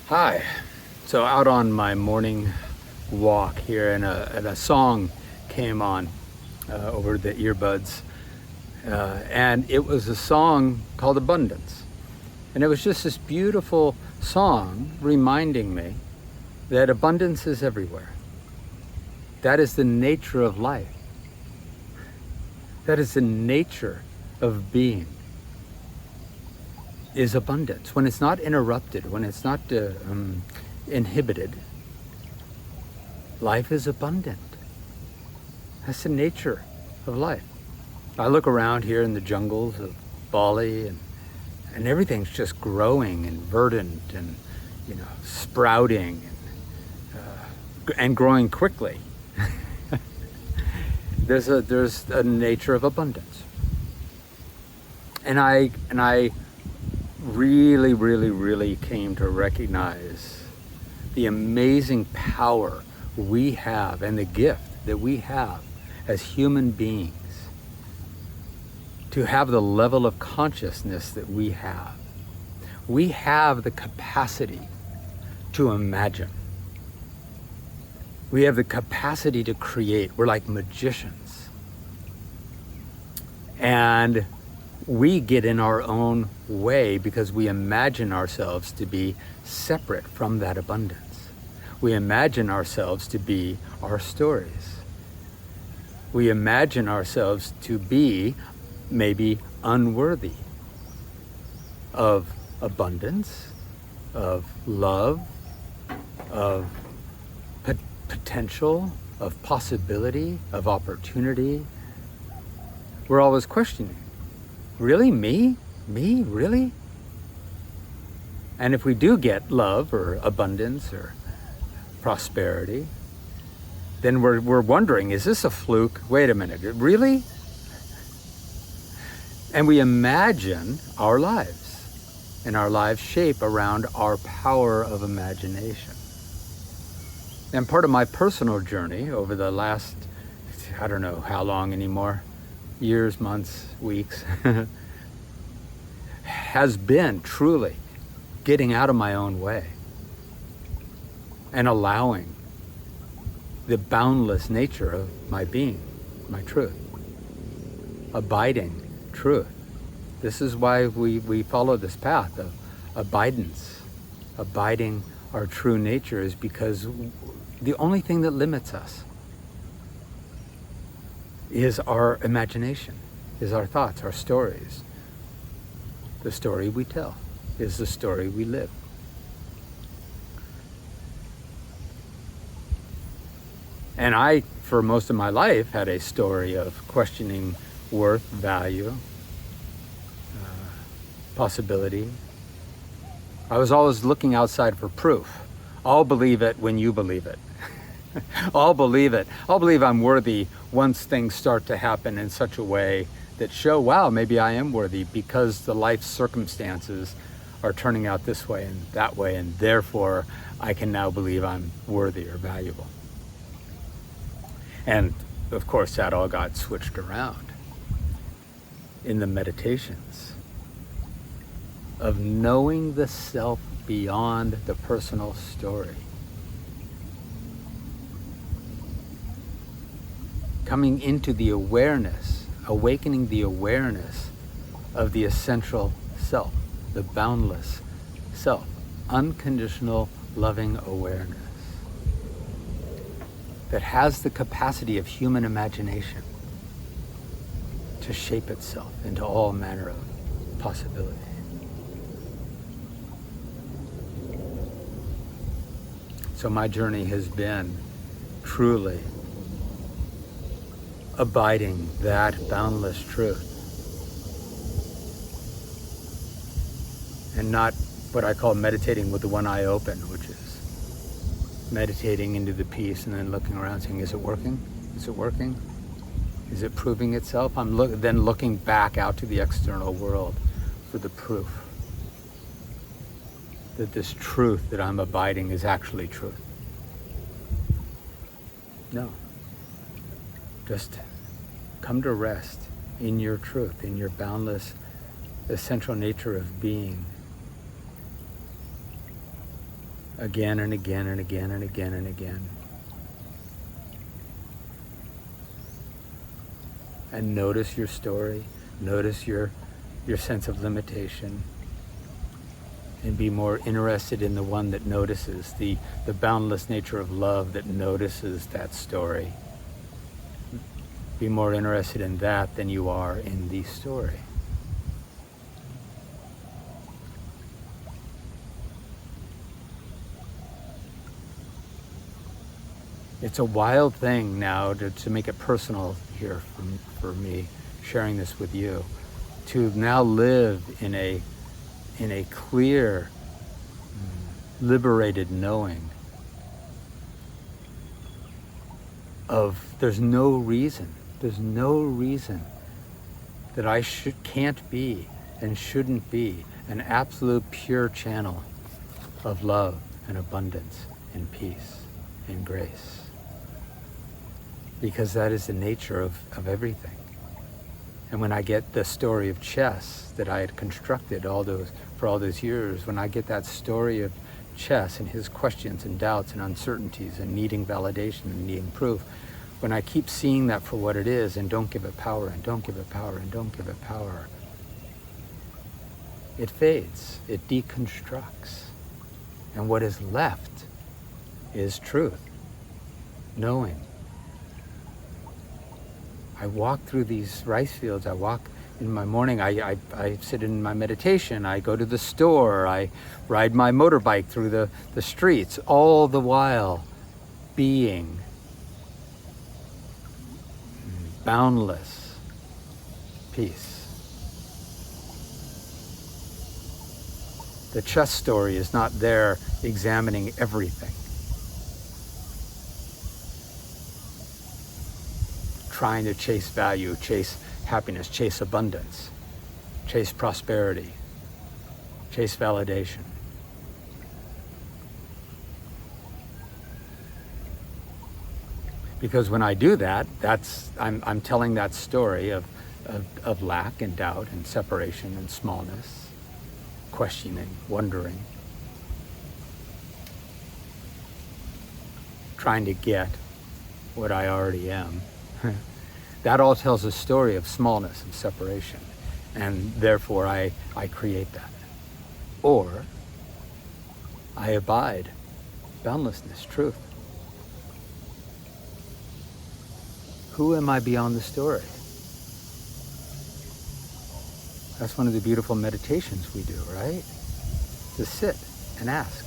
Hi. So out on my morning walk here, and a song came on over the earbuds, and it was a song called Abundance. And it was just this beautiful song reminding me that abundance is everywhere. That is the nature of life. That is the nature of being, is abundance. When it's not interrupted, when it's not inhibited, life is abundant. That's the nature of life. I look around here in the jungles of Bali, and everything's just growing and verdant and, sprouting and growing quickly. There's a nature of abundance. And I really, really, really came to recognize the amazing power we have and the gift that we have as human beings to have the level of consciousness that we have. We have the capacity to imagine. We have the capacity to create. We're like magicians. And we get in our own way because we imagine ourselves to be separate from that abundance. We imagine ourselves to be our stories. We imagine ourselves to be maybe unworthy of abundance, of love, of potential, of possibility, of opportunity. We're always questioning. Really? Me? Me? Really? And if we do get love or abundance or prosperity, then we're wondering, is this a fluke? Wait a minute, really? And we imagine our lives, and our lives shape around our power of imagination. And part of my personal journey over the last, I don't know how long anymore, years, months, weeks, has been truly getting out of my own way and allowing the boundless nature of my being, my truth, abiding truth. This is why we follow this path of abidance. Abiding our true nature is because the only thing that limits us is our imagination, is our thoughts, our stories. The story we tell is the story we live. And I, for most of my life, had a story of questioning worth, value, possibility. I was always looking outside for proof. I'll believe it when you believe it. I'll believe it. I'll believe I'm worthy once things start to happen in such a way that show, wow, maybe I am worthy because the life circumstances are turning out this way and that way, and therefore I can now believe I'm worthy or valuable. And of course, that all got switched around in the meditations of knowing the self beyond the personal story. Coming into the awareness, awakening the awareness of the essential self, the boundless self, unconditional loving awareness that has the capacity of human imagination to shape itself into all manner of possibility. So my journey has been truly abiding that boundless truth, and not what I call meditating with the one eye open, which is meditating into the peace and then looking around saying, is it working? Is it working? Is it proving itself? I'm then looking back out to the external world for the proof that this truth that I'm abiding is actually truth. No. Just come to rest in your truth, in your boundless, essential nature of being. again and again and again and again and again. And notice your story, notice your sense of limitation, and be more interested in the one that notices, the boundless nature of love that notices that story. Be more interested in that than you are in the story. It's a wild thing now to make it personal here for me, sharing this with you, to now live in a clear, liberated knowing of there's no reason that I can't be and shouldn't be an absolute pure channel of love and abundance and peace and grace. Because that is the nature of everything. And when I get the story of chess that I had constructed for all those years, when I get that story of chess and his questions and doubts and uncertainties and needing validation and needing proof, when I keep seeing that for what it is and don't give it power and don't give it power and don't give it power, it fades, it deconstructs. And what is left is truth, knowing. I walk through these rice fields. I walk in my morning. I sit in my meditation. I go to the store. I ride my motorbike through the streets, all the while being boundless peace. The chess story is not there examining everything, trying to chase value, chase happiness, chase abundance, chase prosperity, chase validation. Because when I do that, I'm telling that story of lack and doubt and separation and smallness, questioning, wondering, trying to get what I already am. That all tells a story of smallness and separation, and therefore I create that. Or I abide boundlessness, truth. Who am I beyond the story? That's one of the beautiful meditations we do, right? To sit and ask,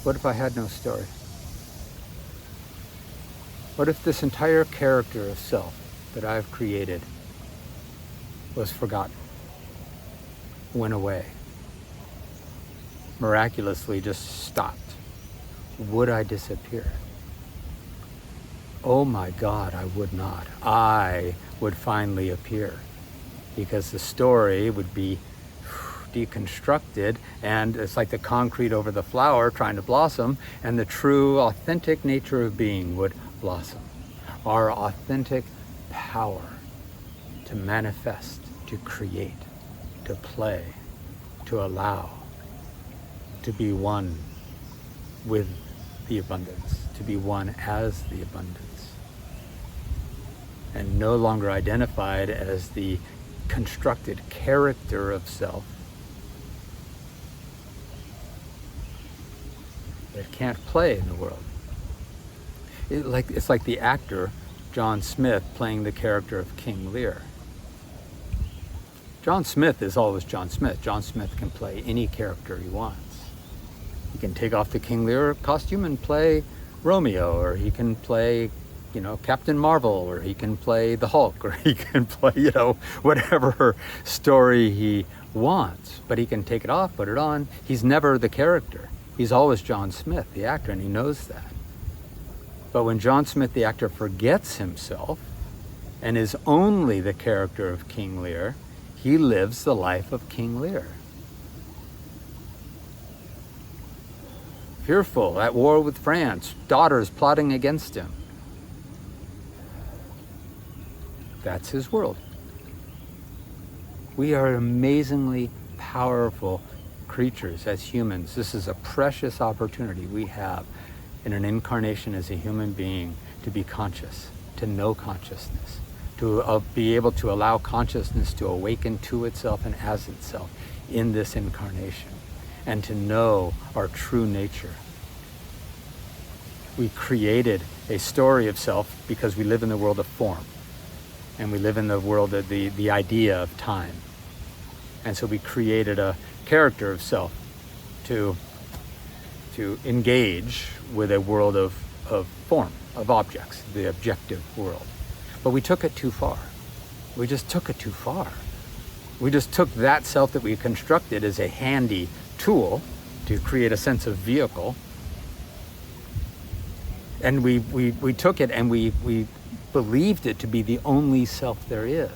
what if I had no story? What if this entire character of self that I've created was forgotten, went away, miraculously just stopped? Would I disappear? Oh my God, I would not. I would finally appear, because the story would be deconstructed, and it's like the concrete over the flower trying to blossom, and the true authentic nature of being would blossom. Our authentic power to manifest, to create, to play, to allow, to be one with the abundance, to be one as the abundance, and no longer identified as the constructed character of self that can't play in the world. It's like the actor John Smith playing the character of King Lear. John Smith is always John Smith. John Smith can play any character he wants. He can take off the King Lear costume and play Romeo, or he can play, Captain Marvel, or he can play the Hulk, or he can play, whatever story he wants. But he can take it off, put it on. He's never the character. He's always John Smith, the actor, and he knows that. But when John Smith, the actor, forgets himself and is only the character of King Lear, he lives the life of King Lear. Fearful, at war with France, daughters plotting against him. That's his world. We are amazingly powerful creatures, as humans, this is a precious opportunity we have in an incarnation as a human being to be conscious, to know consciousness, to be able to allow consciousness to awaken to itself and as itself in this incarnation, and to know our true nature. We created a story of self because we live in the world of form, and we live in the world of the idea of time. And so we created a character of self to engage with a world of form, of objects, the objective world. But we took it too far. We just took it too far. We just took that self that we constructed as a handy tool to create a sense of vehicle, and we took it and we believed it to be the only self there is.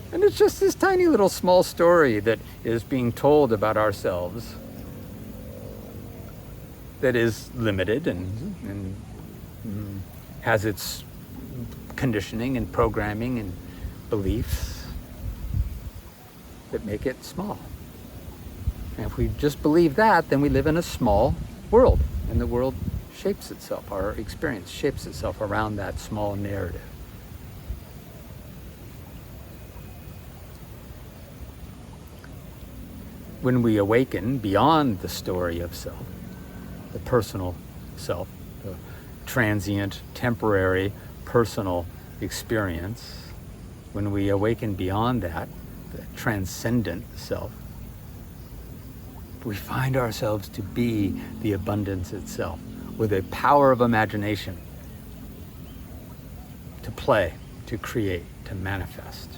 And it's just this tiny little small story that is being told about ourselves that is limited and has its conditioning and programming and beliefs that make it small. And if we just believe that, then we live in a small world, and the world shapes itself, our experience shapes itself around that small narrative. When we awaken beyond the story of self, the personal self, the transient, temporary, personal experience, when we awaken beyond that, the transcendent self, we find ourselves to be the abundance itself, with a power of imagination to play, to create, to manifest.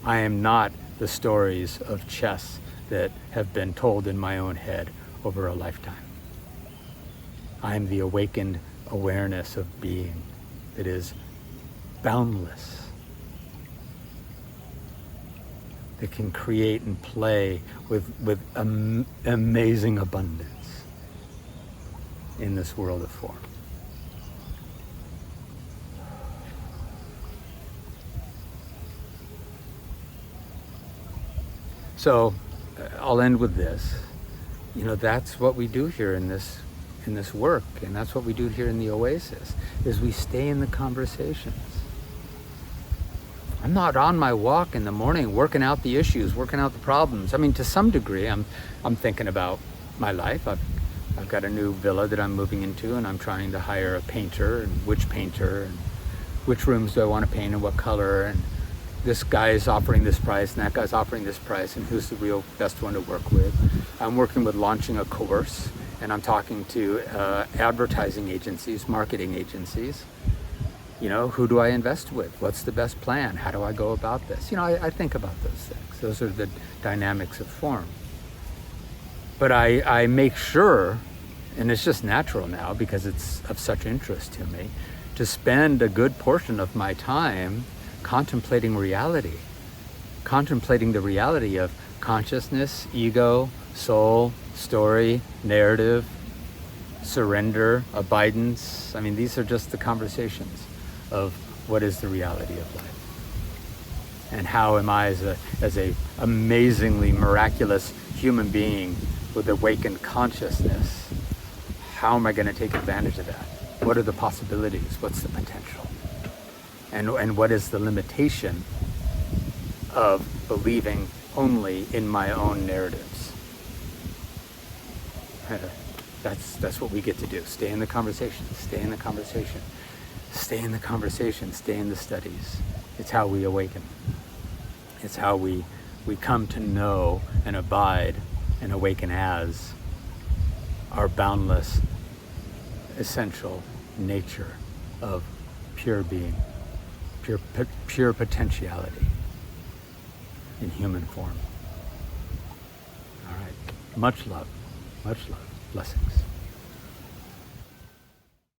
I am not the stories of chess that have been told in my own head over a lifetime. I am the awakened awareness of being that is boundless, that can create and play with amazing abundance in this world of form. So I'll end with this. You know, that's what we do here in this work, and that's what we do here in the Oasis, is we stay in the conversations. I'm not on my walk in the morning working out the issues, working out the problems. I mean, to some degree, I'm thinking about my life. I've got a new villa that I'm moving into, and I'm trying to hire a painter, and which rooms do I want to paint and what color, and this guy is offering this price and that guy's offering this price, and who's the real best one to work with. I'm working with launching a course, and I'm talking to advertising agencies, marketing agencies. You know, who do I invest with? What's the best plan? How do I go about this? You know, I think about those things. Those are the dynamics of form. But I make sure, and it's just natural now because it's of such interest to me, to spend a good portion of my time contemplating reality, contemplating the reality of consciousness, ego, soul, story, narrative, surrender, abidance. I mean, these are just the conversations of what is the reality of life, and how am I as a amazingly miraculous human being with awakened consciousness, how am I going to take advantage of that? What are the possibilities? What's the potential? And what is the limitation of believing only in my own narratives? That's what we get to do. Stay in the conversation, stay in the conversation, stay in the conversation, stay in the studies. It's how we awaken. It's how we come to know and abide and awaken as our boundless, essential nature of pure being. Pure potentiality in human form. All right. Much love. Blessings.